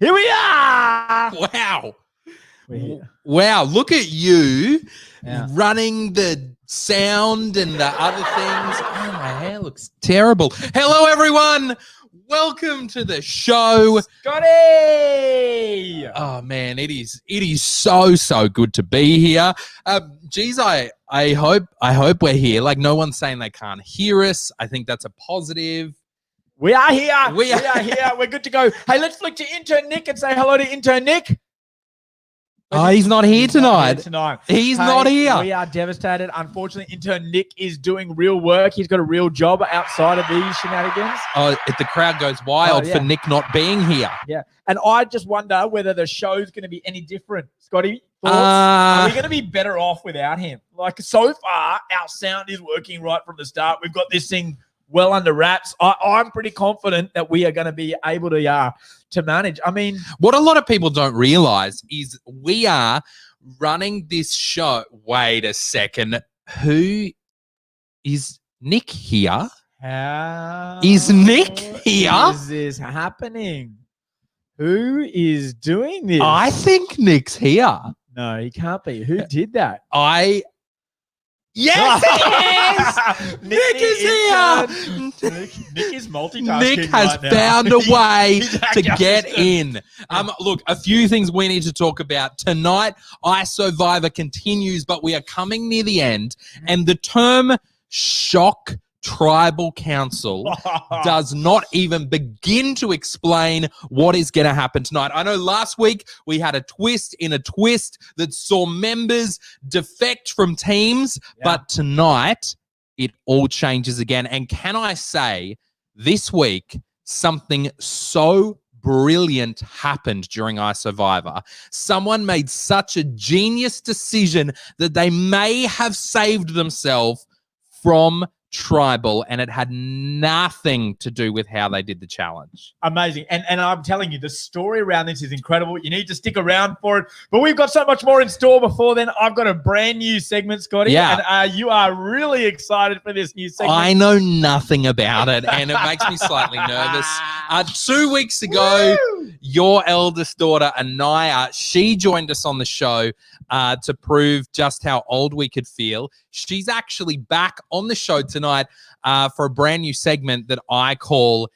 Here we are. Wow. We're here. Wow. Look at you Yeah. running the sound and the other things. Oh, my hair looks terrible. Hello, everyone. Welcome to the show. Scotty! Oh, man, it is so good to be here. Geez, I hope we're here. Like, no one's saying they can't hear us. I think that's a positive. We are here. We are here. We're good to go. Hey, let's flick to intern Nick and say hello to intern Nick. Oh, he's not here tonight. He's not here. We are devastated. Unfortunately, intern Nick is doing real work. He's got a real job outside of these shenanigans. Oh, the crowd goes wild for Nick not being here. Yeah. And I just wonder whether the show's going to be any different. Scotty, thoughts? Are we going to be better off without him? Like, so far, our sound is working right from the start. We've got this thing well under wraps. I'm pretty confident that we are going to be able to manage. I mean, what a lot of people don't realize is we are running this show. Wait a second. Who is Nick here? How is Nick here? Is this happening? Who is doing this? I think Nick's here. No, he can't be. Who did that? Yes, he is! Nick is here! Nick is multitasking. Nick has found a way to get in. Look, a few things we need to talk about. Tonight, Isovivor continues, but we are coming near the end. And the term shock tribal council does not even begin to explain what is going to happen tonight. I know last week we had a twist in a twist that saw members defect from teams, but tonight it all changes again. And can I say, this week, something so brilliant happened during Isovivor. Someone made such a genius decision that they may have saved themselves from tribal, and it had nothing to do with how they did the challenge. Amazing. And I'm telling you, the story around this is incredible. You need to stick around for it. But we've got so much more in store before then. I've got a brand new segment, Scotty. Yeah. And you are really excited for this new segment. I know nothing about it, and it makes me slightly nervous. 2 weeks ago, your eldest daughter, Anaya, she joined us on the show to prove just how old we could feel. She's actually back on the show tonight for a brand new segment that I call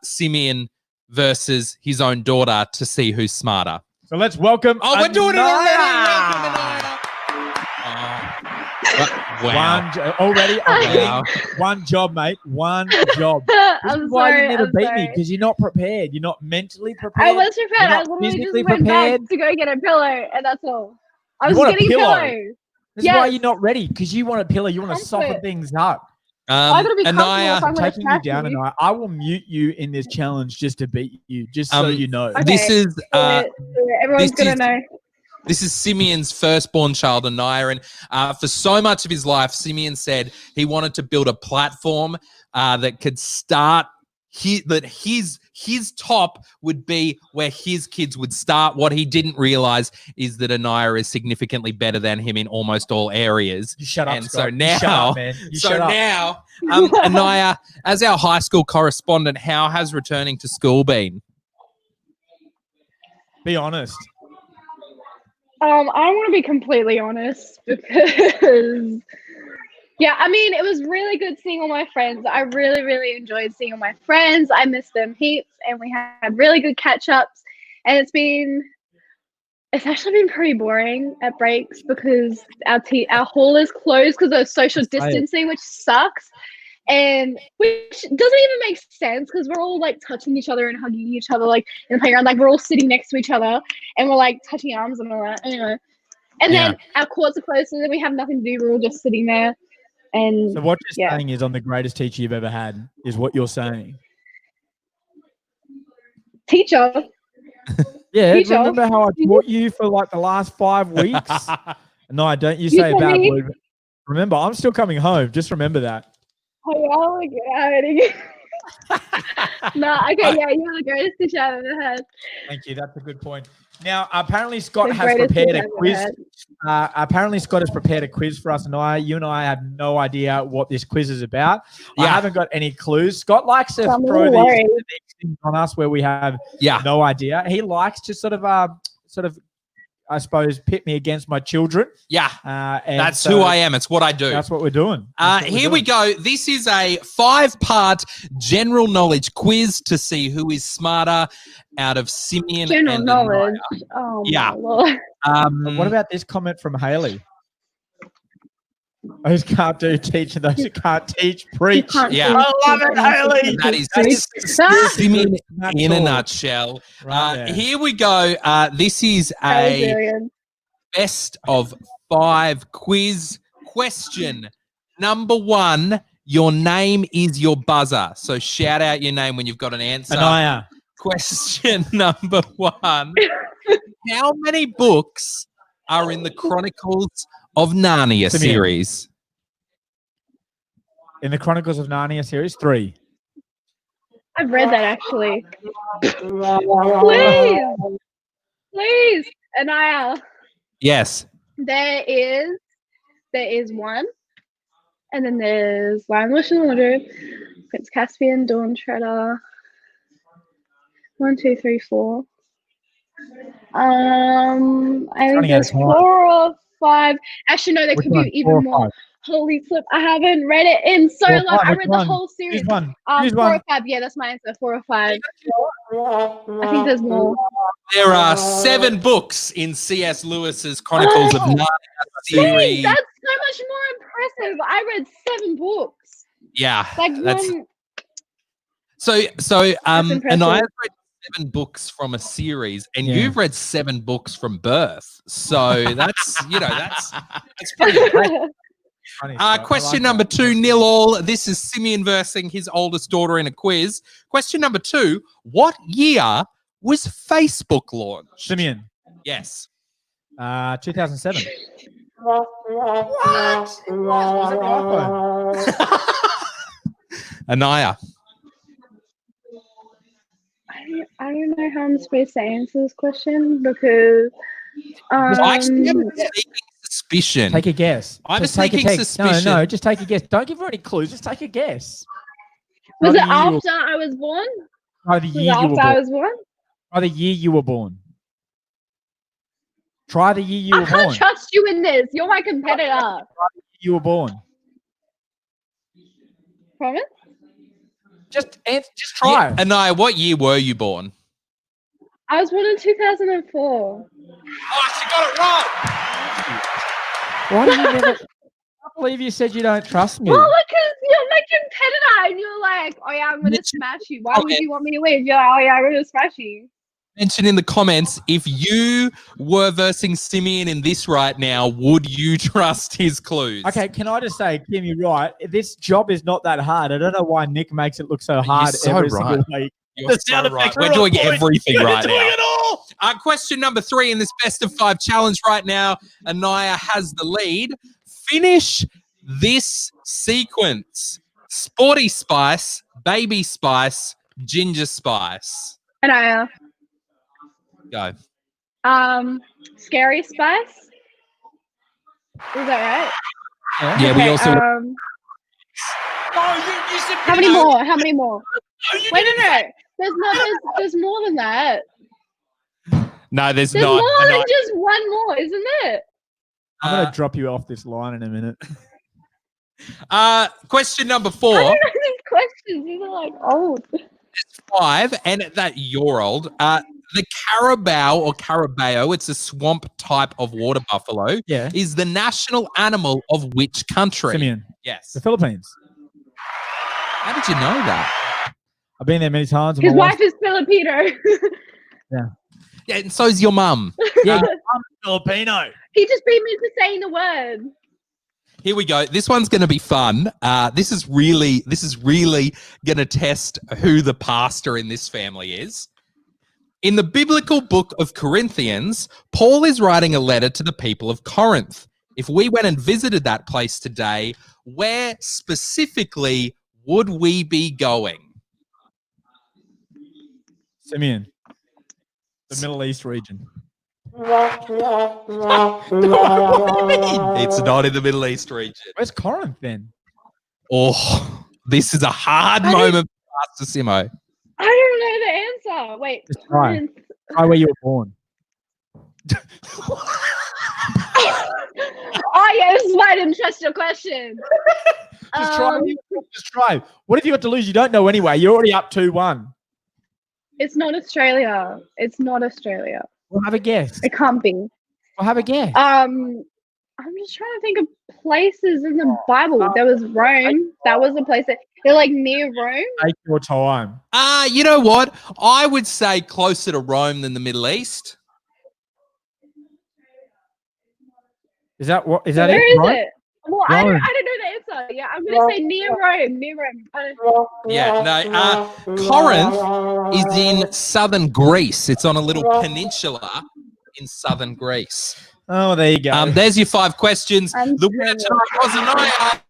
Simeon versus his own daughter to see who's smarter. So let's welcome Anaya. We're doing it already. Welcome, Anaya. Wow. One job, mate. One job. I'm why sorry. you never beat me, sorry. because you're not prepared. You're not mentally prepared. I was prepared. I You're not literally physically just went prepared. back to go get a pillow, and that's all. I You was want a getting a pillow? pillow. That's why you're not ready, because you want a pillow. You want to soften Comfort. things up. I gotta be comfortable Anaya, if I'm gonna Taking you smack down, and I will mute you in this challenge just to beat you, just so you know. Okay. this is Everyone's this gonna is- know. This is Simeon's firstborn child, Anaya, and for so much of his life, Simeon said he wanted to build a platform that could start. His top would be where his kids would start. What he didn't realize is that Anaya is significantly better than him in almost all areas. You shut up, and Scott. so now, You shut up, man. You shut up. now, Anaya, as our high school correspondent, how has returning to school been? Be honest. I want to be completely honest because, yeah, I mean, it was really good seeing all my friends. I really, really enjoyed seeing all my friends. I missed them heaps, and we had really good catch-ups. And it's actually been pretty boring at breaks because our hall is closed because of social distancing, which sucks. And which doesn't even make sense because we're all like touching each other and hugging each other like in the playground, like we're all sitting next to each other and we're like touching arms and all that, anyway. And then our courts are closed, and then we have nothing to do. We're all just sitting there. And so what you're saying is, I'm the greatest teacher you've ever had, is what you're saying. Teacher. Yeah, Teacher. remember how I taught you for like the last 5 weeks? No, don't you say a bad word. Remember, I'm still coming home. Just remember that. Oh, no, okay, yeah, you're the greatest teacher I've ever had. Thank you. That's a good point. Now, apparently Scott has prepared a quiz. Apparently Scott has prepared a quiz for us, and you and I have no idea what this quiz is about. I haven't got any clues. Scott likes to throw these things on us where we have Yeah. no idea. He likes to sort of, I suppose, pit me against my children. Yeah. And That's so who I am. It's what I do. That's what we're doing. Here we go. This is a 5-part general knowledge quiz to see who is smarter out of Simeon General and knowledge. Anaya. Oh, Yeah. my Lord. What about this comment from Haley? Those can't do teaching, those who can't teach, preach. Can't Yeah. do- I love it, Haley. That is Ah! Simeon That's in a all. nutshell. Right there. Here we go. This is That was a brilliant. best of 5 quiz question. Number 1, your name is your buzzer. So shout out your name when you've got an answer. Anaya. Question number 1. How many books are in the Chronicles of Narnia Simeon. series? In the Chronicles of Narnia series, 3. I've read that actually. Please. Please. Anaya. Yes. There is 1. And then there's Lion, Witch, and Wardrobe, Prince Caspian, Dawn Treader. 1, 2, 3, 4. I think running out there's of time. 4 or 5. Actually, no, there Which could one? be 4 or even more. 5? Holy flip! I haven't read it in so 4 or long. 5, I which read one? the whole series. Choose one. 4 Choose or one. 5. Yeah, that's my answer. 4 or 5. I think there's more. There are 7 books in C.S. Lewis's Chronicles of Narnia series. That's so much more impressive. I read 7 books. Yeah. Like That's one. so impressive. and I've read 7 books from a series, and Yeah. you've read 7 books from birth. So that's that's pretty impressive. Funny stuff. I Question like number that. 2, 0-all. This is Simeon versing his oldest daughter in a quiz. Question number 2, what year was Facebook launched? Simeon, Yes. 2007. What? Was it the iPhone? Anaya. I don't know how I'm supposed to answer this question because I actually have a sneaking suspicion. Take a guess. I have Just a take sneaking take- suspicion. No, just take a guess. Don't give her any clues. Just take a guess. was Try it the year you after I was born? Try the Was year it you were after I born. was born? Try the year you were born. Try the year you I were can't born. trust you in this. You're my competitor. You were born. Promise? Just try. Yeah, Anaya, what year were you born? I was born in 2004. Oh, she got it wrong. Why do you never? I can't believe you said you don't trust me. Well, because you're my competitor and you're like, oh yeah, I'm going to smash you. Why would you want me to win? You're like, oh yeah, I'm going to smash you. Mention in the comments, if you were versing Simeon in this right now, would you trust his clues? Okay, can I just say, Kim, you're right. This job is not that hard. I don't know why Nick makes it look so hard so every right. single week. You're The so sound right. effects We're are on doing point. everything We're right doing now. it all. Question number 3 in this best of 5 challenge right now. Anaya has the lead. Finish this sequence. Sporty Spice, Baby Spice, Ginger Spice. And I, Go. Scary Spice. Is that right? Yeah, we Okay, also... Oh, you said how many more? How many more? Oh, you Wait, didn't no. There's more than that. No, there's There's not. more than Anaya. just one more, isn't it? I'm going to drop you off this line in a minute. Question number 4. I don't know these questions. These are like old. 5, and at that you're old. The carabao or carabao, it's a swamp type of water buffalo, Yeah. is the national animal of which country? Simeon, Yes. the Philippines. How did you know that? I've been there many times. and His my wife is Filipino. Yeah, and so's your mum. Yeah, I'm Filipino. He just beat me for saying the word. Here we go. This one's going to be fun. This is really going to test who the pastor in this family is. In the biblical book of Corinthians, Paul is writing a letter to the people of Corinth. If we went and visited that place today, where specifically would we be going? Simeon, the Middle East region. It's not in the Middle East region. Where's Corinth then? Oh, this is a hard moment for Pastor Simo. I don't know answer. Wait. Just try. Corinth. Try where you were born. Oh yeah, this is why I didn't trust your question. Just try. Just try. What have you got to lose? You don't know anyway. You're already up 2-1. It's not Australia. It's not Australia. Well, have a guess. It can't be. Well, have a guess. I'm just trying to think of places in the Bible. There was Rome. That was a place that they're like near Rome. Take your time. You know what? I would say closer to Rome than the Middle East. Is that what? Is that Where it? is Right? it? Well, I don't know the answer. Yeah, I'm gonna say near Rome. Near Rome. Yeah, no. Corinth is in southern Greece. It's on a little peninsula in southern Greece. Oh, there you go. There's your 5 questions. The winner tonight was Anaya.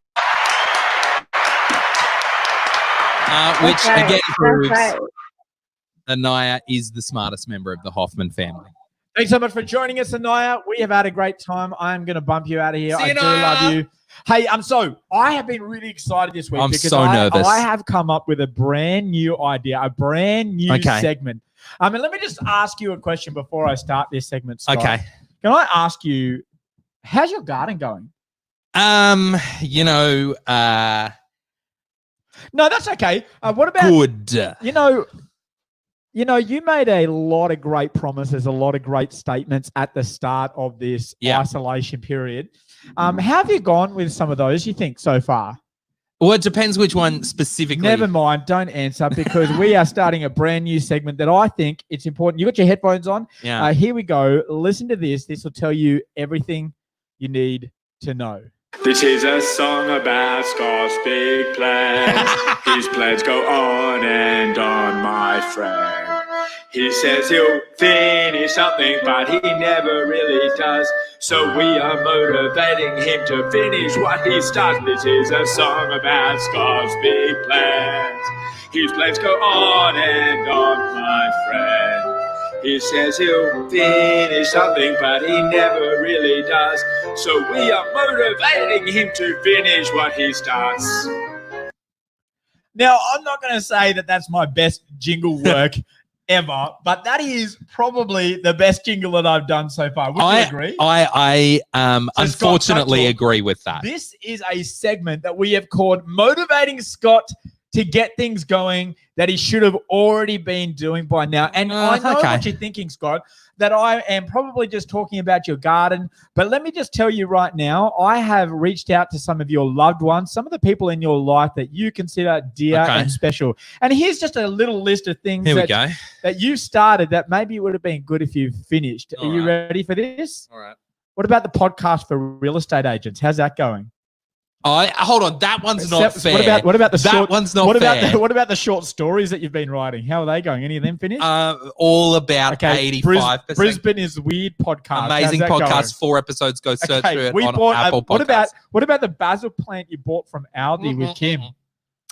Which again proves Anaya is the smartest member of the Hoffman family. Thanks so much for joining us, Anaya. We have had a great time. I'm going to bump you out of here. See you, I do love you. Hey, I have been really excited this week I'm because so nervous. I have come up with a brand new idea, a brand new segment. And let me just ask you a question before I start this segment, Scott. Okay. Can I ask you, how's your garden going? No, that's okay. What about good? You made a lot of great promises, a lot of great statements at the start of this isolation period. How have you gone with some of those, you think, so far? Well, it depends which one specifically. Never mind. Don't answer because we are starting a brand new segment that I think it's important. You got your headphones on? Yeah. Here we go. Listen to this. This will tell you everything you need to know. This is a song about Scott's big plans. His plans go on and on, my friend. He says he'll finish something, but he never really does. So we are motivating him to finish what he starts. This is a song about Scott's big plans. His plans go on and on, my friend. He says he'll finish something, but he never really does. So we are motivating him to finish what he starts. Now, I'm not going to say that that's my best jingle work ever, but that is probably the best jingle that I've done so far. Would you agree? I unfortunately agree with that. This is a segment that we have called Motivating Scott to Get Things Going that he should have already been doing by now. And I know what you're thinking, Scott, that I am probably just talking about your garden. But let me just tell you right now, I have reached out to some of your loved ones, some of the people in your life that you consider dear and special. And here's just a little list of things that you started that maybe it would have been good if you finished. Are you ready for this? All right. What about the podcast for real estate agents? How's that going? Hold on, that one's not fair. What about the short? One's not fair. What about the short stories that you've been writing? How are they going? Any of them finished? All about 85%. Brisbane is Weird podcast. Amazing podcast. Going? 4 episodes. Go search for it on Apple Podcasts. What about the basil plant you bought from Aldi with Kim?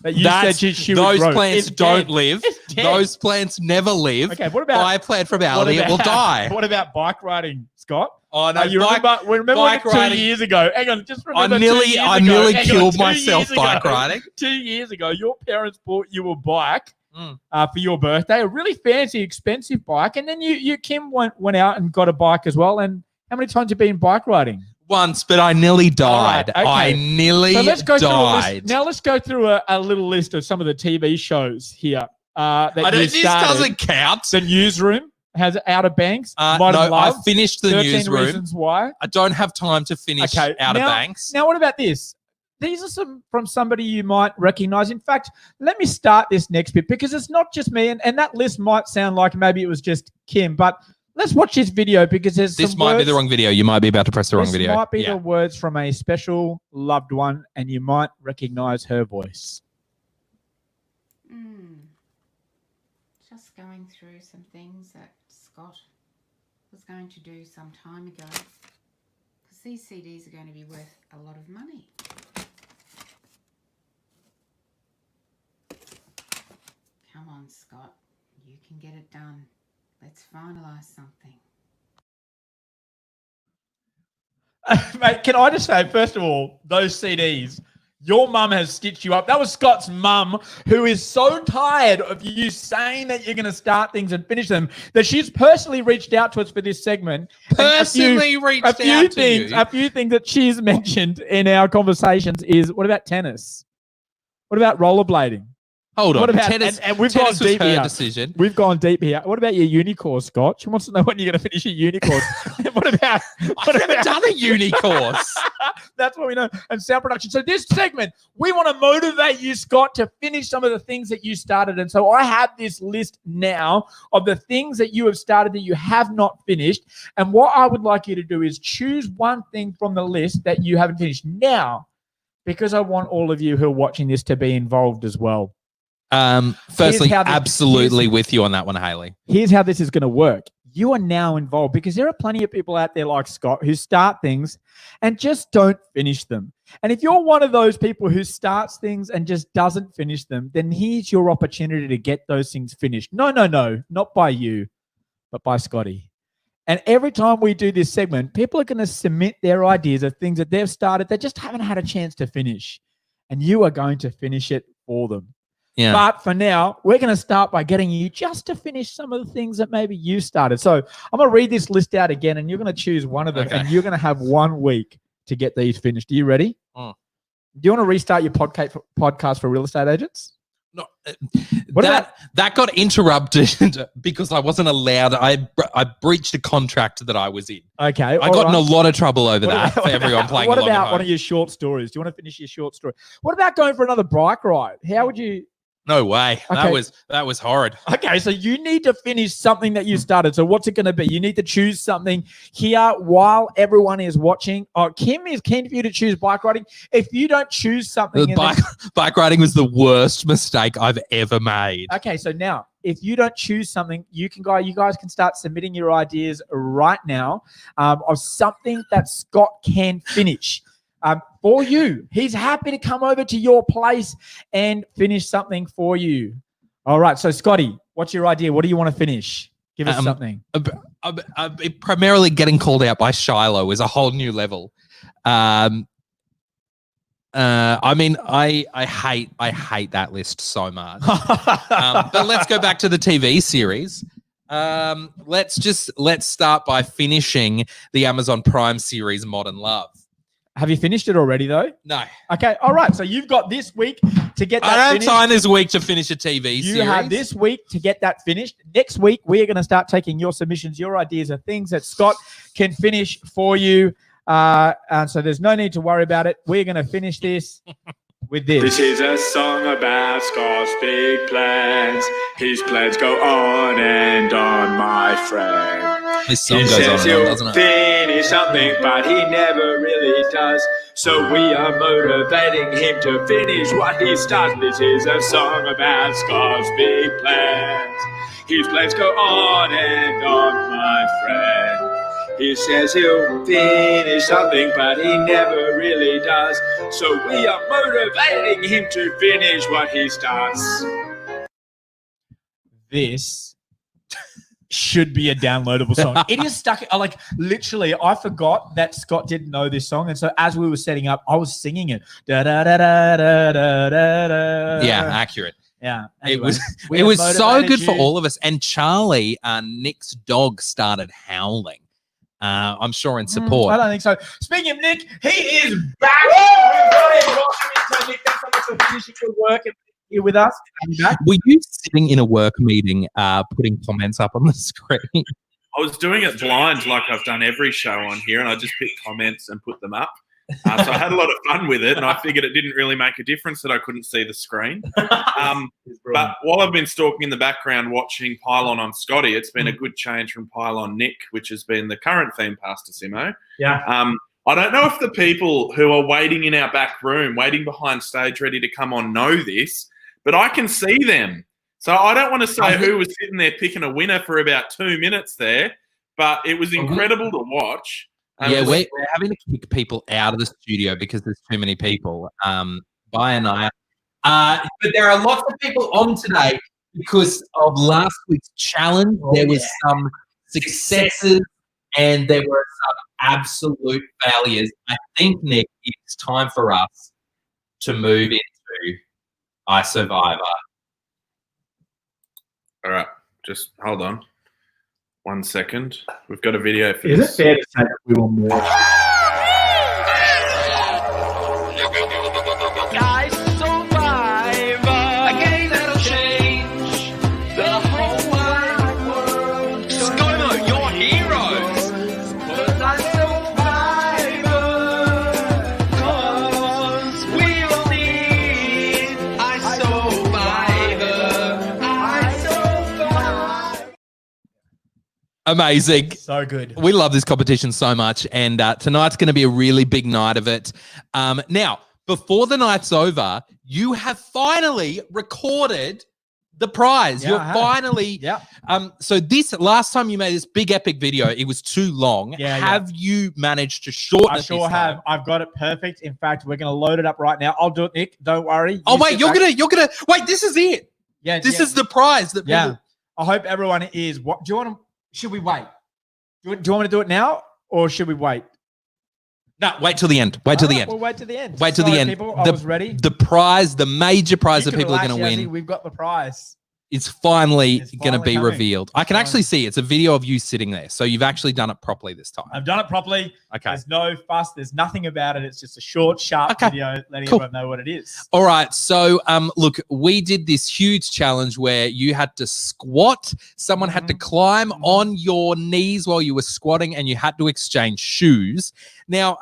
That you said she those would plants don't live. Those plants never live. Okay, what about buy a plant from Aldi? It will die. What about bike riding, Scott? Oh no! You remember bike when riding. 2 years ago? Hang on, just remember. I nearly killed myself bike riding. 2 years ago, your parents bought you a bike for your birthday, a really fancy, expensive bike, and then you Kim went out and got a bike as well. And how many times have you been bike riding? Once, but I nearly died. Right, okay. I nearly died. Now let's go through a little list of some of the TV shows here. This doesn't count. The Newsroom has Outer Banks. No, I finished the 13 Newsroom. Reasons Why. I don't have time to finish Outer Banks. Now, what about this? These are some from somebody you might recognize. In fact, let me start this next bit because it's not just me, and that list might sound like maybe it was just Kim, but let's watch this video because this might be the wrong video. You might be about to press the wrong video. This might be the words from a special loved one, and you might recognize her voice. Just going through some things that Scott was going to do some time ago, because these CDs are going to be worth a lot of money. Come on, Scott. You can get it done. Let's finalise something. Mate, can I just say, first of all, those CDs, Your mum has stitched you up. That was Scott's mum, who is so tired of you saying that you're going to start things and finish them that she's personally reached out to us for this segment. A few things that she's mentioned in our conversations is, what about tennis? What about rollerblading? Hold on. What about tennis? And we've tennis gone deep was her here. decision. We've gone deep here. What about your uni course, Scott? She wants to know when you're going to finish your uni course. What about? I've never done a uni course. That's what we know. And sound production. So this segment, we want to motivate you, Scott, to finish some of the things that you started. And so I have this list now of the things that you have started that you have not finished. And what I would like you to do is choose one thing from the list that you haven't finished now, because I want all of you who are watching this to be involved as well. Firstly, absolutely with you on that one, Hayley. Here's how this is going to work. You are now involved because there are plenty of people out there like Scott who start things and just don't finish them. And if you're one of those people who starts things and just doesn't finish them, then here's your opportunity to get those things finished. No, not by you, but by Scotty. And every time we do this segment, people are going to submit their ideas of things that they've started that just haven't had a chance to finish. And you are going to finish it for them. Yeah. But for now, we're going to start by getting you just to finish some of the things that maybe you started. So I'm going to read this list out again, and you're going to choose one of them, and you're going to have 1 week to get these finished. Are you ready? Do you want to restart your podcast for real estate agents? No, that got interrupted because I wasn't allowed. I breached a contract that I was in. Okay. I got in a lot of trouble over that for everyone playing along at home. What about one of your short stories? Do you want to finish your short story? What about going for another bike ride? How would you... No way. Okay. That was horrid. Okay, so you need to finish something that you started. So what's it going to be? You need to choose something here while everyone is watching. Oh, Kim is keen for you to choose bike riding. If you don't choose something... Bike riding was the worst mistake I've ever made. Okay, so now, if you don't choose something, you guys can start submitting your ideas right now of something that Scott can finish. For you. He's happy to come over to your place and finish something for you. All right. So, Scotty, what's your idea? What do you want to finish? Give us something. Primarily getting called out by Shiloh is a whole new level. I mean, I hate that list so much. But let's go back to the TV series. Let's start by finishing the Amazon Prime series Modern Love. Have you finished it already, though? No. Okay, all right. So you've got this week to get that I don't finished. have time this week to finish a TV series. You have this week to get that finished. Next week, we are going to start taking your submissions, your ideas of things that Scott can finish for you. And so there's no need to worry about it. We're going to finish this with this. This is a song about Scott's big plans. His plans go on and on, my friend. This song goes on and on, doesn't it? Finish something, but he never really does. So we are motivating him to finish what he starts. This is a song about Scott's big plans. His plans go on and on, my friend. He says he'll finish something, but he never really does. So we are motivating him to finish what he starts. This should be a downloadable song. It is stuck. Like, literally, I forgot that Scott didn't know this song. And so as we were setting up, I was singing it. Da, da, da, da, da, da, da, da. Yeah, accurate. Yeah. Anyway, it was so good for all of us. And Charlie, Nick's dog, started howling. I'm sure in support. I don't think so. Speaking of Nick, he is back. Nick, thanks so much for finishing your work and here with us. Were you sitting in a work meeting putting comments up on the screen? I was doing it blind like I've done every show on here, and I just picked comments and put them up. So I had a lot of fun with it, and I figured it didn't really make a difference that I couldn't see the screen. But while I've been stalking in the background watching Pylon on Scotty, it's been a good change from Pylon Nick, which has been the current theme pass to Simo. Yeah. I don't know if the people who are waiting in our back room, waiting behind stage ready to come on know this, but I can see them. So I don't want to say who was sitting there picking a winner for about 2 minutes there, but it was incredible to watch. Yeah, we're having to kick people out of the studio because there's too many people. Bye and I. But there are lots of people on today because of last week's challenge. There was some successes and there were some absolute failures. I think, Nick, it's time for us to move into Isovivor. All right, just hold on 1 second. We've got a video for Is this. it fair to say that we were more? ScoMo, your heroes. Amazing. So good. We love this competition so much, and tonight's going to be a really big night of it. Now, before the night's over, you have finally recorded the prize. Yeah, You're I have. finally. Yeah. So this last time you made this big epic video, it was too long. Yeah, have you managed to shorten it? I this sure have. time? I've got it perfect. In fact, we're going to load it up right now. I'll do it, Nick. Don't worry. Oh You wait, sit you're back. gonna wait. This is it. Yeah. This yeah. is the prize that people. Yeah. I hope everyone is. What do you want to? Should we wait? Do you want me to do it now, or should we wait? No, wait till the end. Wait till the end. We'll wait till the end. Wait till the Sorry, end. People, I was ready. The prize, the major prize You that can people are relax, going to Yazzie. win, We've got the prize. is finally It's going to finally be coming. revealed. I can actually see it's a video of you sitting there. So you've actually done it properly this time. I've done it properly. Okay. There's no fuss. There's nothing about it. It's just a short, sharp Okay. video letting Cool. everyone know what it is. All right. So, look, we did this huge challenge where you had to squat. Someone had to climb on your knees while you were squatting, and you had to exchange shoes. Now,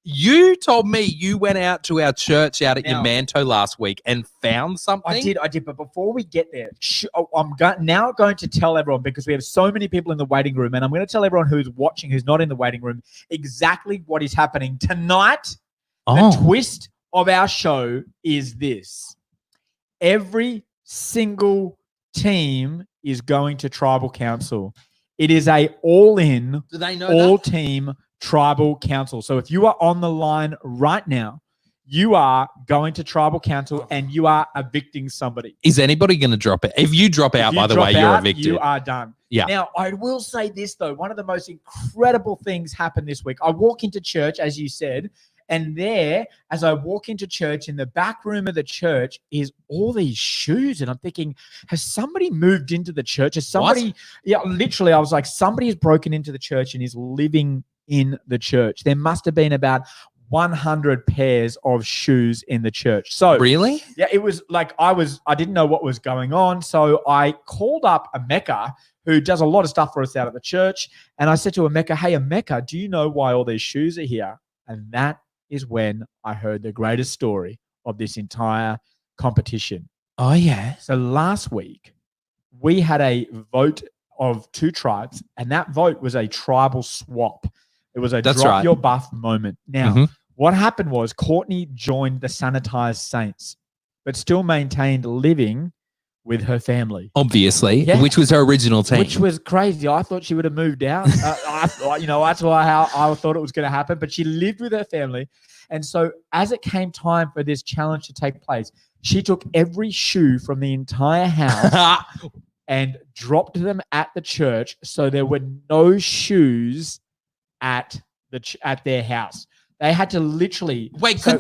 you told me you went out to our church out at Now- Yamanto last week and found something. I did. But before we get there, I'm now going to tell everyone, because we have so many people in the waiting room, and I'm going to tell everyone who's watching, who's not in the waiting room, exactly what is happening tonight. The twist of our show is this: every single team is going to tribal council. It is a all-in, Do they know all-team tribal council. So if you are on the line right now, you are going to tribal council and you are evicting somebody. Is anybody going to drop it? If you drop out, If you by the drop way, you're out, evicted. You are done. Yeah. Now, I will say this, though. One of the most incredible things happened this week. I walk into church, as you said, and there, as I walk into church, in the back room of the church is all these shoes. And I'm thinking, has somebody moved into the church? Has somebody, yeah, literally, I was like, somebody has broken into the church and is living in the church. There must have been about 100 pairs of shoes in the church. So Really? yeah, it was like I didn't know what was going on. So I called up Emeka, who does a lot of stuff for us out at the church. And I said to Emeka, hey, Emeka, do you know why all these shoes are here? And that is when I heard the greatest story of this entire competition. Oh, yeah. So last week, we had a vote of 2 tribes, and that vote was a tribal swap. It was a That's drop right. your buff moment. Now, Mhm. what happened was Courtney joined the Sanitized Saints, but still maintained living with her family, Obviously, Yeah. which was her original team. which was crazy. I thought she would have moved out. That's why how I thought it was going to happen. But she lived with her family, and so as it came time for this challenge to take place, she took every shoe from the entire house and dropped them at the church, so there were no shoes at their house. They had to literally Wait, so-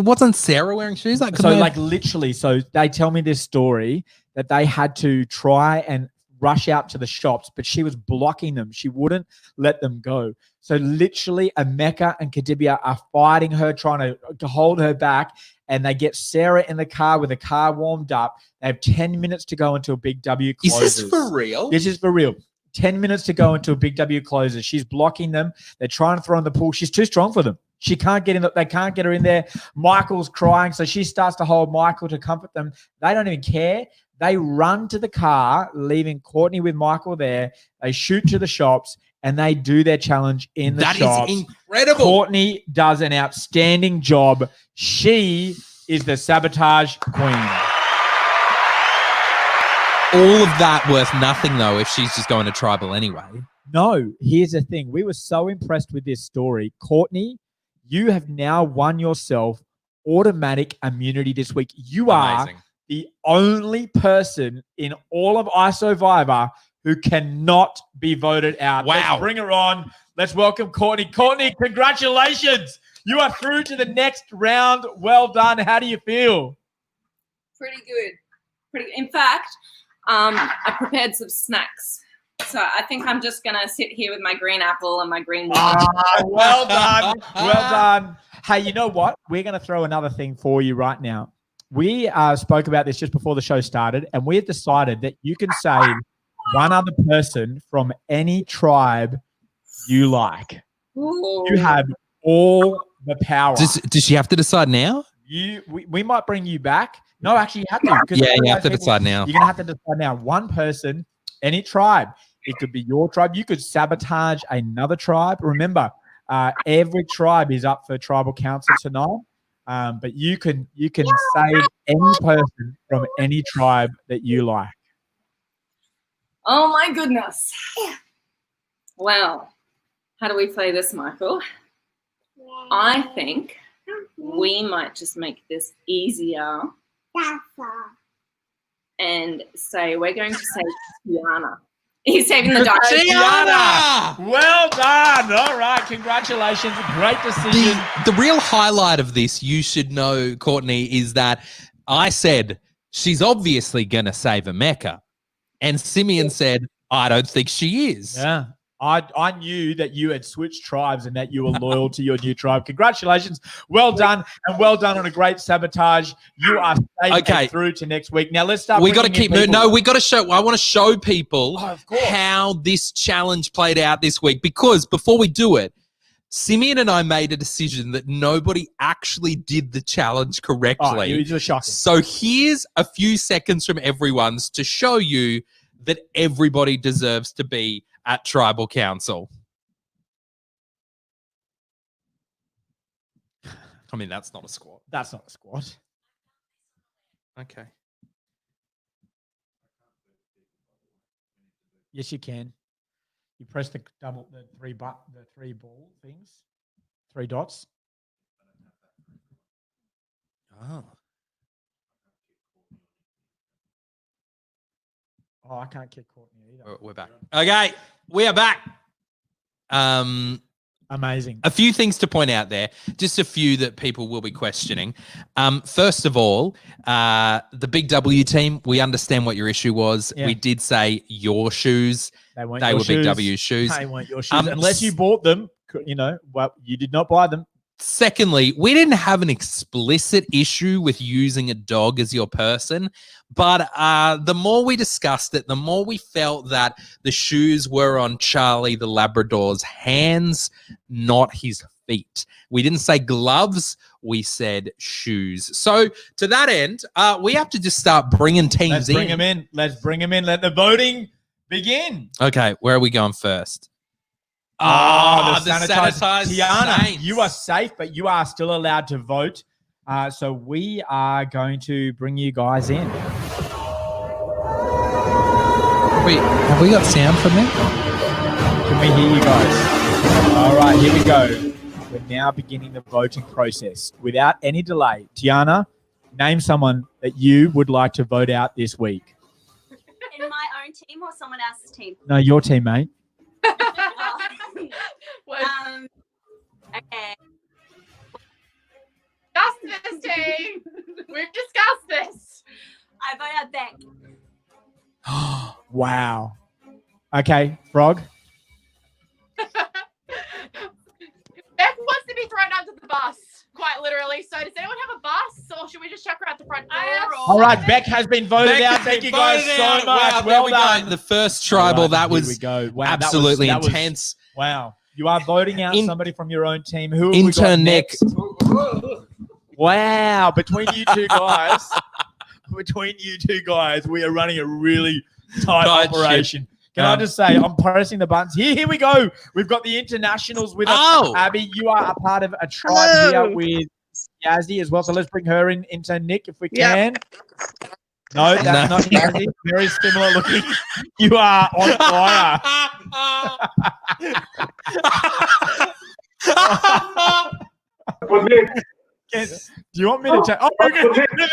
wasn't Sarah wearing shoes? Like, so couldn't like literally, so they tell me this story that they had to try and rush out to the shops, but she was blocking them. She wouldn't let them go. So literally Emeka and Kadibia are fighting her, trying to hold her back. And they get Sarah in the car with the car warmed up. They have 10 minutes to go until Big W is closes. this for real? This is for real. 10 minutes to go until Big W closes. She's blocking them. They're trying to throw in the pool. She's too strong for them. She can't get in. They can't get her in there. Michael's crying, so she starts to hold Michael to comfort them. They don't even care. They run to the car, leaving Courtney with Michael there. They shoot to the shops, and they do their challenge in the shops. That is incredible. Courtney does an outstanding job. She is the sabotage queen. All of that worth nothing, though, if she's just going to tribal anyway. No, here's the thing. We were so impressed with this story. Courtney, you have now won yourself automatic immunity this week. You are Amazing. the only person in all of Isovivor who cannot be voted out. Wow. Let's bring her on. Let's welcome Courtney. Courtney, congratulations. You are through to the next round. Well done. How do you feel? Pretty good. In fact, I prepared some snacks. So I think I'm just going to sit here with my green apple and my green water. Well done. Well done. Hey, you know what? We're going to throw another thing for you right now. We spoke about this just before the show started, and we have decided that you can save one other person from any tribe you like. Ooh. You have all the power. Does she have to decide now? We might bring you back. No, actually, you have to. Yeah, you have to decide now. You're going to have to decide now. One person, any tribe. It could be your tribe. You could sabotage another tribe. Remember, every tribe is up for tribal council tonight. But you can save any person from any tribe that you like. Oh, my goodness. Well, how do we play this, Michael? I think we might just make this easier and say we're going to say Tiana. He's saving the dice. Tiana! Well done. All right. Congratulations. Great decision. The real highlight of this, you should know, Courtney, is that I said she's obviously going to save Emeka. And Simeon said, I don't think she is. Yeah. I knew that you had switched tribes and that you were loyal to your new tribe. Congratulations. Well done. And well done on a great sabotage. You are safe through to next week. Now let's start. We got to keep moving. No, we got to show. I want to show people of course, how this challenge played out this week, because before we do it, Simeon and I made a decision that nobody actually did the challenge correctly. It was shocking. So here's a few seconds from everyone's to show you that everybody deserves to be at Tribal Council. I mean, that's not a squat. That's not a squat. Okay. Yes, you can. You press the three ball things, 3 dots. Oh. Oh, I can't kick Courtney either. We're back. Okay, we are back. Amazing. A few things to point out there. Just a few that people will be questioning. First of all, the Big W team, we understand what your issue was. Yeah. We did say your shoes. They were Big W shoes. They weren't your shoes. Unless you bought them, well, you did not buy them. Secondly, we didn't have an explicit issue with using a dog as your person, but the more we discussed it, the more we felt that the shoes were on Charlie the Labrador's hands, not his feet. We didn't say gloves, we said shoes. So to that end, we have to just start bringing teams Let's bring them in. Let's bring them in. Let the voting begin. Okay, where are we going first? Oh, the sanitized Tiana, Saints. You are safe, but you are still allowed to vote. So we are going to bring you guys in. Wait, have we got sound from them? Can we hear you guys? All right, here we go. We're now beginning the voting process. Without any delay, Tiana, name someone that you would like to vote out this week. In my own team or someone else's team? No, your team, mate. Okay. Discuss this, team. We've discussed this. I vote out Beck. Wow. Okay, Frog. Beck wants to be thrown under the bus, quite literally. So does anyone have a bus, or should we just chuck her out the front door? All right, Beck has been voted out. Thank you guys so much. Well done. The first tribal, that was absolutely that was intense. Wow. You are voting out somebody from your own team. Who have Intern we got Nick. next? Wow. Between you two guys, we are running a really tight operation. Can I just say, I'm pressing the buttons. Here we go. We've got the internationals with us. Oh. Abby, you are a part of a tribe here with Yazzie as well. So let's bring her in, intern Nick, if we can. No, that's not Yazzie. Very similar looking. You are on fire. Do you want me to check? Oh, we're going to do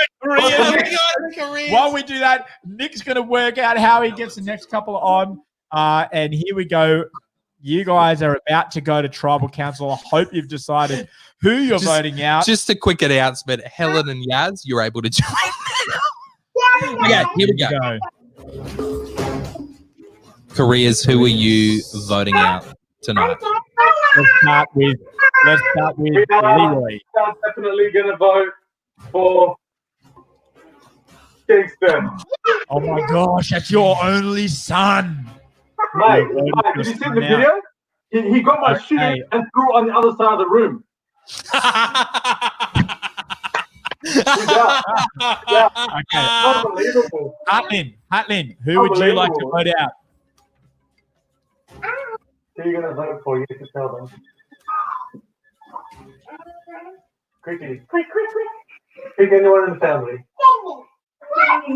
Korean. While we do that, Nick's going to work out how he gets the next couple on. And here we go. You guys are about to go to Tribal Council. I hope you've decided who you're voting out. Just a quick announcement. Helen and Yaz, you're able to join. Okay, here we go. Careers, who are you voting out tonight? Let's start with Leroy. I'm definitely gonna vote for Kingston. Oh my gosh, that's your only son. Mate, did you see the video? He got my shoe and threw it on the other side of the room. Yeah. Okay. Unbelievable. Hatlin, who would you like to vote out? Who are you going to vote for? You have to tell them. Quickly. Quick. Pick anyone in the family.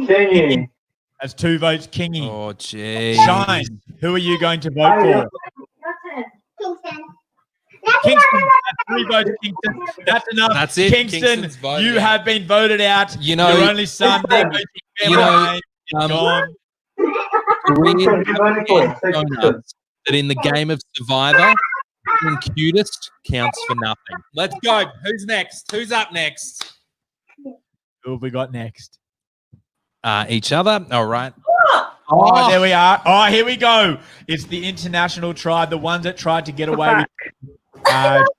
Kingy. That's 2 votes, Kingy. Oh, gee. Shine, who are you going to vote for? Kingston. That's 3 votes, Kingston. That's enough. That's it. Kingston, you have been voted out. You know, your only son. Gone. That in the game of Survivor, being cutest counts for nothing. Let's go. Who's next? Who's up next? Who have we got next? Each other. All right. Oh, there we are. Oh, here we go. It's the international tribe, the ones that tried to get away with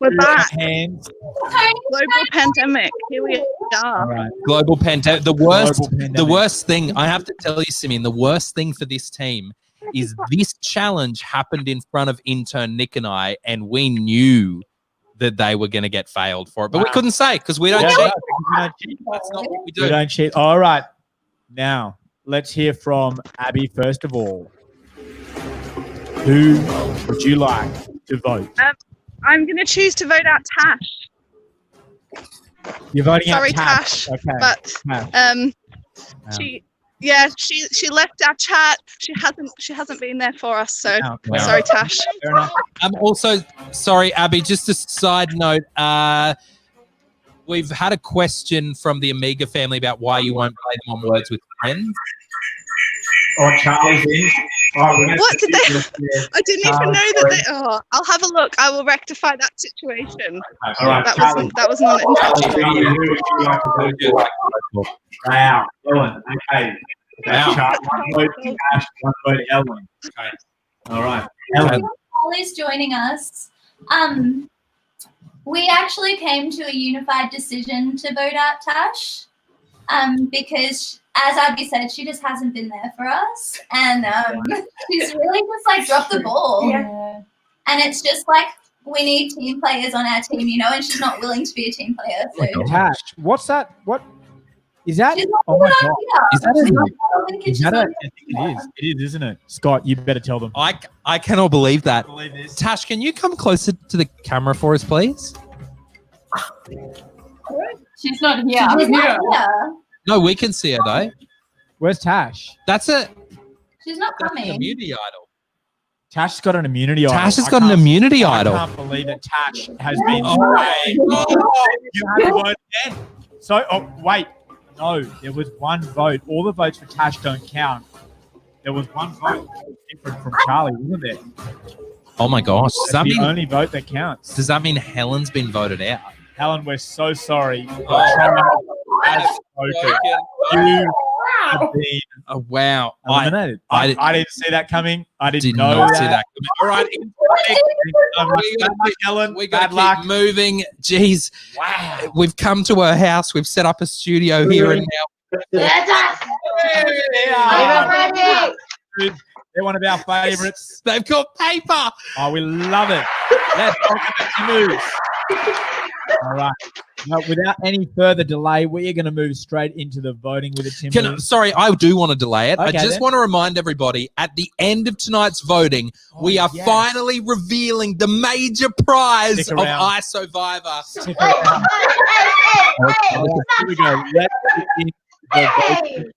We're back. hands. Global pandemic. Here we are. All right. Global pandemic. The worst thing, I have to tell you, Simeon, the worst thing for this team is this challenge happened in front of intern Nick and I, and we knew that they were going to get failed for it. But we couldn't say because we don't cheat. That's not what we do. We don't cheat. All right. Now, let's hear from Abby first of all. Who would you like to vote? I'm going to choose to vote out Tash. You're voting Sorry, out Tash. Tash. Okay. But she left our chat. She hasn't been there for us. So sorry, Tash. Fair enough. I'm also sorry, Abby. Just a side note. We've had a question from the Amiga family about why you won't play them on Words with Friends. Oh, Charlie's in. What did they? I didn't even know that they. Oh, I'll have a look. I will rectify that situation. All right, that was not intentional. Wow, Ellen. Okay. Wow. One vote Tash, 1 vote Ellen. Okay. All right. Ellen. Ollie's joining us. We actually came to a unified decision to vote out Tash, because, as Abby said, she just hasn't been there for us, and she's really just like dropped the ball. Yeah. And it's just like we need team players on our team, and she's not willing to be a team player. So. Tash, what's that? What is that? She's not Oh my good god! idea. Is that She's a? not good. Is that a? I think it is. It is, isn't it? Scott, you better tell them. I cannot believe that. Believe this. Tash, can you come closer to the camera for us, please? She's not here. She's not here. No, we can see her though. Where's Tash? She's not That's an coming. immunity idol. Tash's got an immunity idol. Tash has got an immunity idol. I can't believe that Tash has been. You have to vote again. So, wait. No, there was 1 vote. All the votes for Tash don't count. There was 1 vote different from Charlie, wasn't there? Oh my gosh. Does that That's the mean only vote that counts. Does that mean Helen's been voted out? Helen, we're so sorry. Oh. Has spoken. You have been wow. eliminated. I didn't see that coming. I didn't Did know not that. see that. All right. Helen, We got bad to luck. keep moving. Jeez. Wow. We've come to her house. We've set up a studio here and now. They're one of our favourites. They've got paper. Oh, we love it. Let's welcome the Timus. All right. Now, without any further delay, we are going to move straight into the voting with the Timus. Sorry, I do want to delay it. Okay, I just then. want to remind everybody, at the end of tonight's voting, we are yes. finally revealing the major prize Stick of around. Isovivor. Here we go. Let's begin the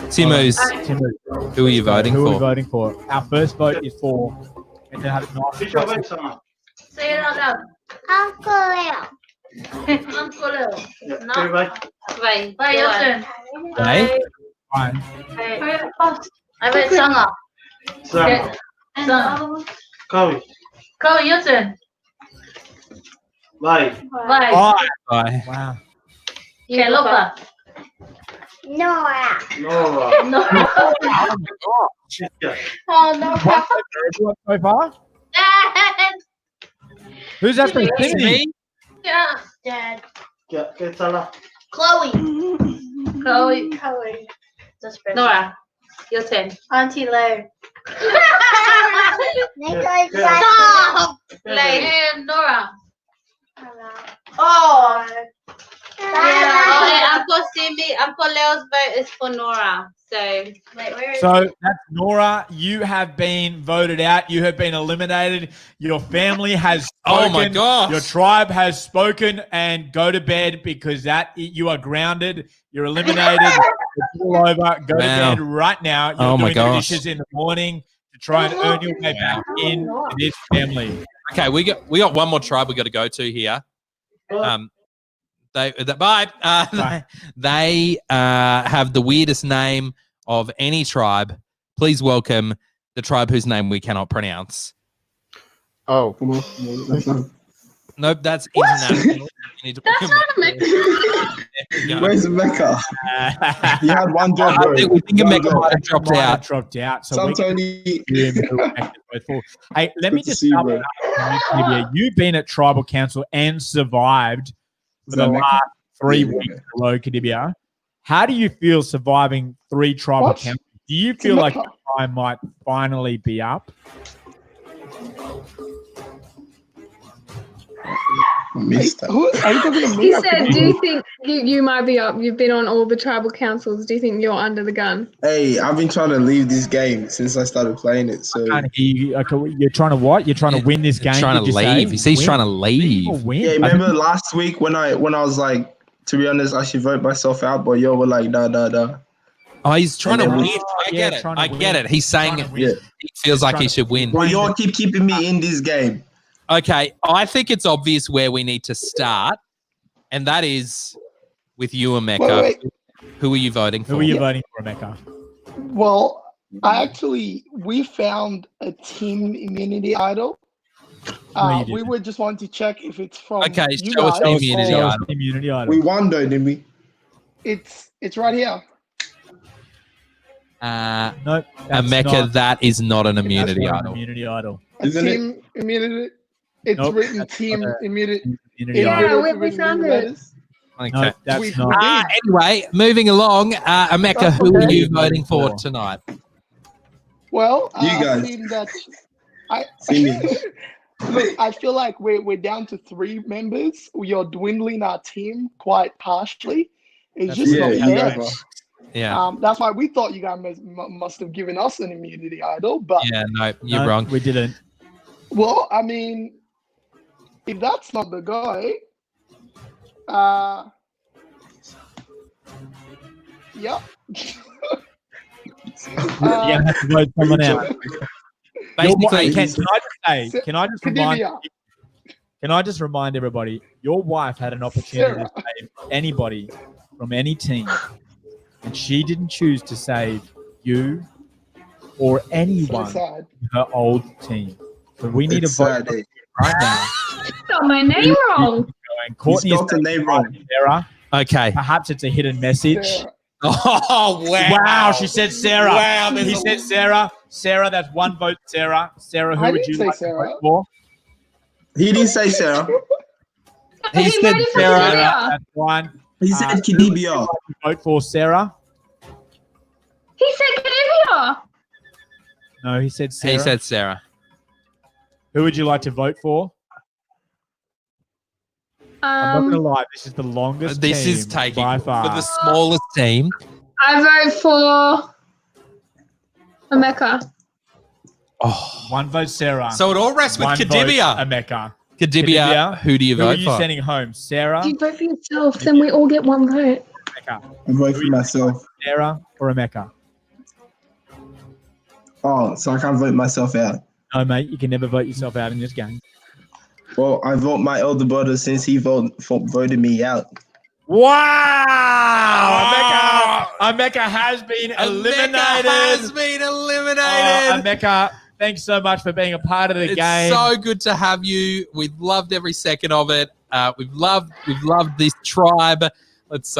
Timus, Timus. who are you voting Who are we for? voting for? Our first vote is for. And then have it nice. Say it out loud. Uncle Leo. Uncle Leo. No. Vai. Vai, your turn. Hey? Fine. I wait, Sanga. Sanga. Chloe, your turn. Vai. Bye. Wow. Che lo fa? Nora. Nora. No. Oh no. Everyone so far? Who's actually singing? Yeah. Dad. Che sarà? Chloe. That's Chris. Nora. Your turn. Auntie Lo. Stop. And Nora. Oh. Yeah. Uncle Leo's vote is for Nora. So wait, where is So that's Nora. You have been voted out. You have been eliminated. Your family has spoken. Oh my gosh. Your tribe has spoken, and go to bed because you are grounded. You're eliminated. It's all over. Go to bed right now. You're doing the dishes in the morning to try and earn your way back into this family. Okay, we got one more tribe we got to go to here. They have the weirdest name of any tribe. Please welcome the tribe whose name we cannot pronounce. Oh, Nope, that's international. You need to That's not a Mecca. Where's Mecca? You had one job, bro. We think Mecca might have dropped out. Dropped out. So Some Tony. Hey, let me just start with you. You've been at Tribal Council and survived for the last 3 weeks in a row, Kadibia. How do you feel surviving 3 Tribal Councils? Do you feel like your time might finally be up? Who are you talking to me? He said, do you think you might be up? You've been on all the tribal councils. Do you think you're under the gun? Hey, I've been trying to leave this game since I started playing it. So you're trying to what? You're trying to win this game? Trying to leave. He's trying to leave. Yeah, remember last week when I was like, to be honest, I should vote myself out, but you were like, nah. Oh, he's trying to win. I get it. I get it. He's saying he feels like he should win. Well, you all keep keeping me in this game. Okay, I think it's obvious where we need to start, and that is with you, Emeka. Wait. Who are you voting for? Who are you voting for, Emeka? Well, we found a team immunity idol. We would just want to check if it's from you show us guys. the immunity idol. We won though, didn't we? It's right here. Nope. Emeka, that is not an immunity idol. Immunity idol. Team immunity. It's written team immunity. Yeah, we found it. Okay. No, that's not. Anyway, moving along, Emeka, who are you voting for tonight? Well, you guys. Look, I feel like we're down to 3 members. We are dwindling our team quite harshly. It's just not fair. Yeah. That's why we thought you guys must have given us an immunity idol, but no, you're wrong. We didn't. Well, I mean, if that's not the guy, yeah. You have to vote someone out. Basically, can I just remind everybody, your wife had an opportunity to save anybody from any team, and she didn't choose to save you or anyone in her old team. So we need to vote right now. Got my name wrong. Courtney is the name wrong. Sarah. Okay. Perhaps it's a hidden message. Sarah. Oh, wow. Wow, she said Sarah. Wow, he said Sarah. Sarah, that's 1 vote, Sarah. Sarah, who would you like to vote for? He didn't say Sarah. He said Sarah. That's 1. He said Kadibia. Vote for Sarah. He said Kadibia. No, he said Sarah. He said Sarah. Who would you like to vote for? I'm not going to lie. This is the longest This team is taking by far. for the smallest team. I vote for Emeka. Oh. 1 vote, Sarah. So it all rests with 1 Kadibia. vote, Emeka. Kadibia, who do you Who vote are you for? sending home, Sarah? You vote for yourself, then we all get 1 vote. Emeka. I vote for myself. Sarah or Emeka? Oh, so I can't vote myself out. No, mate, you can never vote yourself out in this game. Well, I vote my elder brother since he voted me out. Wow! Emeka has been eliminated. Emeka has been eliminated. Emeka, thanks so much for being a part of the It's game. so good to have you. We've loved every second of it. We've loved this tribe. Let's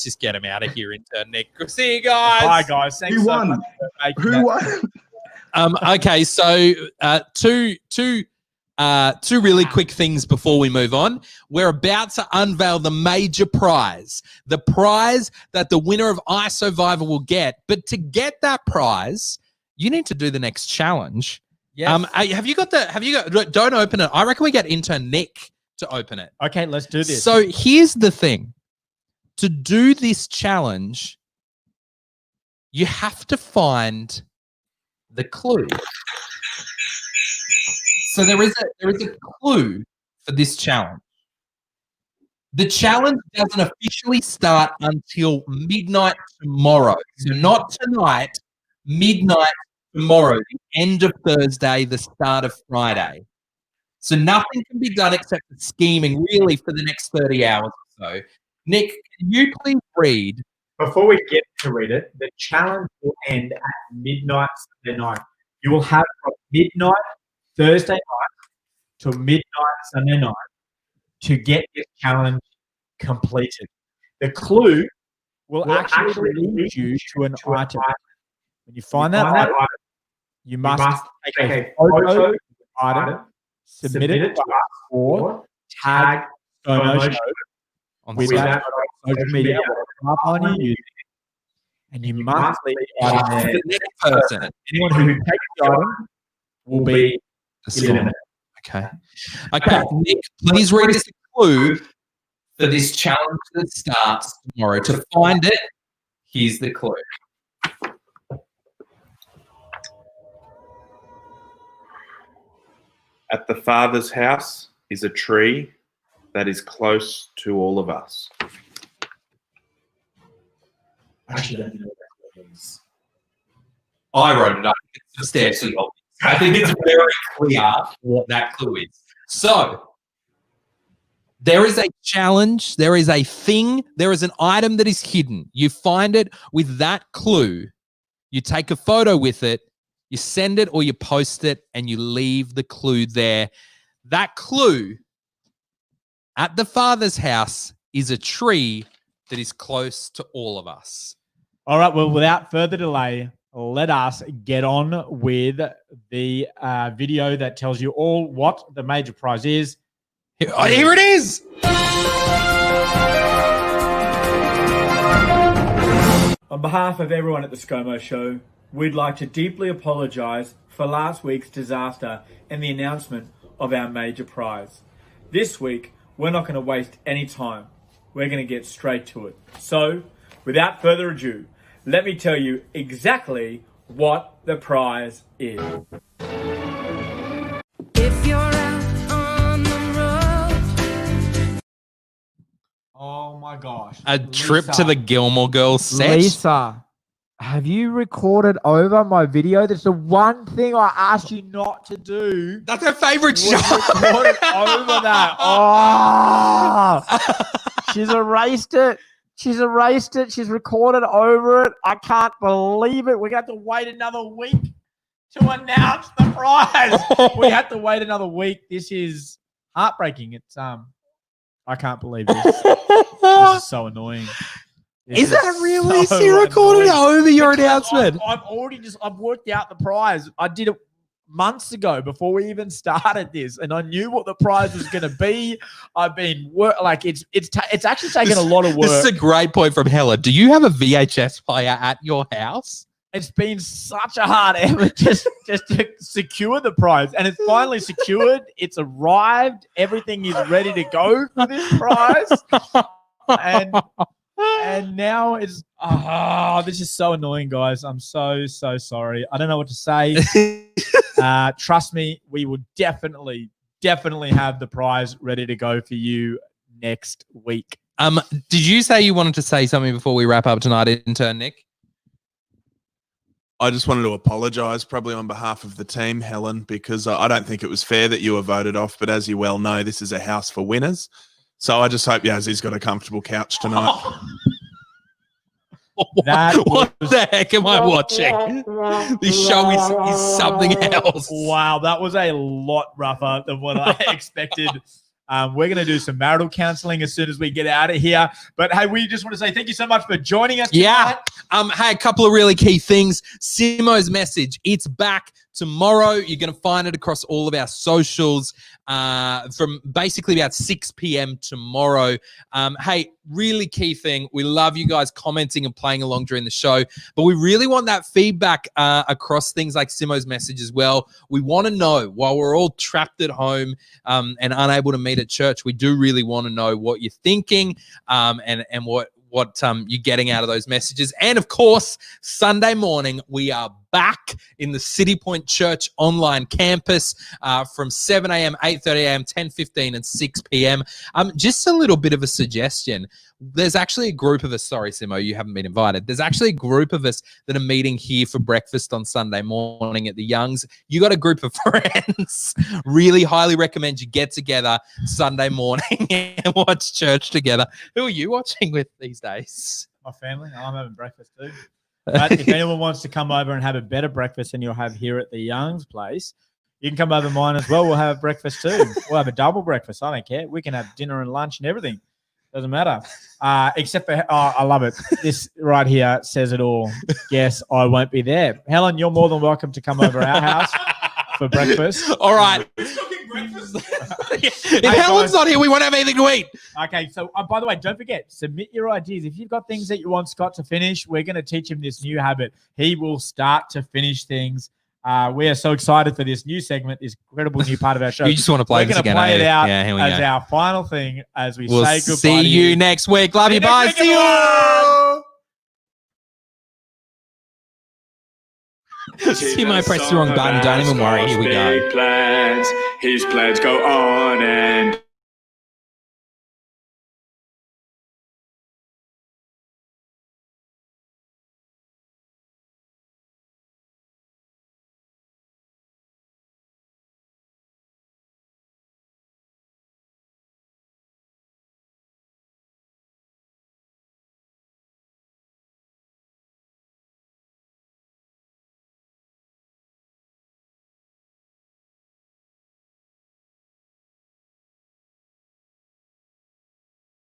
just get him out of here, intern Nick. See you guys. Bye, guys. Thanks Who so won? much for making Who that. won? Okay, so two really quick things before we move on. We're about to unveil the major prize, the prize that the winner of Isovivor will get. But to get that prize, you need to do the next challenge. Yes. Don't open it. I reckon we get intern Nick to open it. Okay, let's do this. So here's the thing. To do this challenge, you have to find the clue. So there is a clue for this challenge. The challenge doesn't officially start until midnight tomorrow. So not tonight, midnight tomorrow, the end of Thursday, the start of Friday. So nothing can be done except for scheming really for the next 30 hours or so. Nick, can you please read? Before we get to read it, the challenge will end at midnight Sunday night. You will have from midnight Thursday night to midnight Sunday night to get this challenge completed. The clue will actually lead you to an item. When you find that item, you must take a photo of the item, submit it to us, or tag ScoMo Show with that social media on your using, and you must leave the item there. The next person. Anyone who takes the item will be eliminated. Okay. Okay, Nick, please read us the clue for this challenge that starts tomorrow. To find it, here's the clue. At the Father's house is a tree that is close to all of us. Actually, don't know what that means. I wrote it up. It's substantially obvious. I think it's very clear what that clue is. So, there is a challenge, there is a thing, there is an item that is hidden. You find it with that clue. You take a photo with it, you send it or you post it, and you leave the clue there. That clue at the Father's house is a tree that is close to all of us. All right, well, without further delay, let us get on with the video that tells you all what the major prize is. Here it is. On behalf of everyone at the ScoMo Show, we'd like to deeply apologise for last week's disaster and the announcement of our major prize. This week, we're not going to waste any time. We're going to get straight to it. So, without further ado, let me tell you exactly what the prize is. If you're out on the road. Oh my gosh. A trip to the Gilmore Girls set. Lisa, have you recorded over my video? That's the one thing I asked you not to do. That's her favourite show. Recorded over that. Oh, she's erased it. She's erased it. She's recorded over it. I can't believe it. We're going to have to wait another week to announce the prize. We have to wait another week. This is heartbreaking. It's I can't believe this. This is so annoying. Is that really? So you recorded it over your announcement. I've worked out the prize. I did it months ago before we even started this, and I knew what the prize was going to be. I've been it's actually taken a lot of work. This is a great point from Hella. Do you have a VHS player at your house? It's been such a hard effort just to secure the prize, and it's finally secured. It's arrived. Everything is ready to go for this prize, and now it's this is so annoying, guys. I'm so sorry. I don't know what to say. Trust me, we will definitely have the prize ready to go for you next week. Did you say you wanted to say something before we wrap up tonight, intern Nick? I just wanted to apologise, probably on behalf of the team, Helen, because I don't think it was fair that you were voted off. But as you well know, this is a house for winners. So I just hope Yazzy's got a comfortable couch tonight. What the heck am I watching? This show is something else. Wow, that was a lot rougher than what I expected. We're going to do some marital counseling as soon as we get out of here. But hey, we just want to say thank you so much for joining us tonight. Hey, a couple of really key things. Simo's message, it's back tomorrow. You're going to find it across all of our socials from basically about 6 p.m. tomorrow. Hey, really key thing. We love you guys commenting and playing along during the show, but we really want that feedback across things like Simo's message as well. We want to know, while we're all trapped at home and unable to meet at church, we do really want to know what you're thinking and what you're getting out of those messages. And of course, Sunday morning, we are back in the City Point Church online campus from 7 a.m., 8:30 a.m., 10:15 and 6 p.m. Just a little bit of a suggestion. There's actually a group of us, sorry, Simo, you haven't been invited. There's actually a group of us that are meeting here for breakfast on Sunday morning at the Youngs. You got a group of friends. Really highly recommend you get together Sunday morning and watch church together. Who are you watching with these days? My family. I'm having breakfast too. But if anyone wants to come over and have a better breakfast than you'll have here at the Young's place, you can come over mine as well. We'll have breakfast too. We'll have a double breakfast. I don't care. We can have dinner and lunch and everything. Doesn't matter. Except for, I love it. This right here says it all. Yes, I won't be there. Helen, you're more than welcome to come over our house for breakfast. All right. If Helen's not here, we won't have anything to eat. Okay, so by the way, don't forget, submit your ideas. If you've got things that you want Scott to finish, we're going to teach him this new habit. He will start to finish things. We are so excited for this new segment, this incredible new part of our show. You just want to play this again. We're going to play it out here we as go. our final thing as we We'll say goodbye. see you next week. Love you. Bye. See you. Simo pressed the wrong button. Don't even worry. Here we go. His plans go on and